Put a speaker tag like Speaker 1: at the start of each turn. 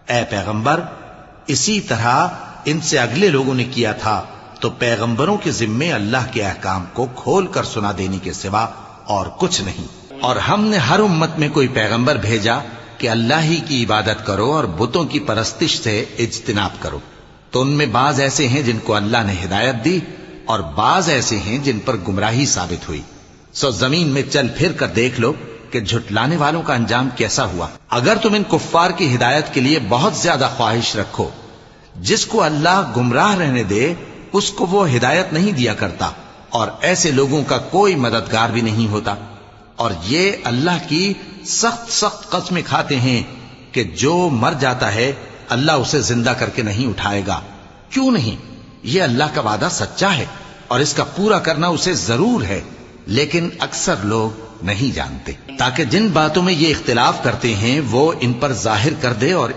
Speaker 1: اے پیغمبر اسی طرح ان سے اگلے لوگوں نے کیا تھا، تو پیغمبروں کے ذمے اللہ کے احکام کو کھول کر سنا دینے کے سوا اور کچھ نہیں۔ اور ہم نے ہر امت میں کوئی پیغمبر بھیجا کہ اللہ ہی کی عبادت کرو اور بتوں کی پرستش سے اجتناب کرو، تو ان میں بعض ایسے ہیں جن کو اللہ نے ہدایت دی اور بعض ایسے ہیں جن پر گمراہی ثابت ہوئی۔ سو زمین میں چل پھر کر دیکھ لو کہ جھٹلانے والوں کا انجام کیسا ہوا۔ اگر تم ان کفار کی ہدایت کے لیے بہت زیادہ خواہش رکھو، جس کو اللہ گمراہ رہنے دے اس کو وہ ہدایت نہیں دیا کرتا، اور ایسے لوگوں کا کوئی مددگار بھی نہیں ہوتا۔ اور یہ اللہ کی سخت سخت قسمیں کھاتے ہیں کہ جو مر جاتا ہے اللہ اسے زندہ کر کے نہیں اٹھائے گا۔ کیوں نہیں؟ یہ اللہ کا وعدہ سچا ہے اور اس کا پورا کرنا اسے ضرور ہے، لیکن اکثر لوگ نہیں جانتے، تاکہ جن باتوں میں یہ اختلاف کرتے ہیں وہ ان پر ظاہر کر دے اور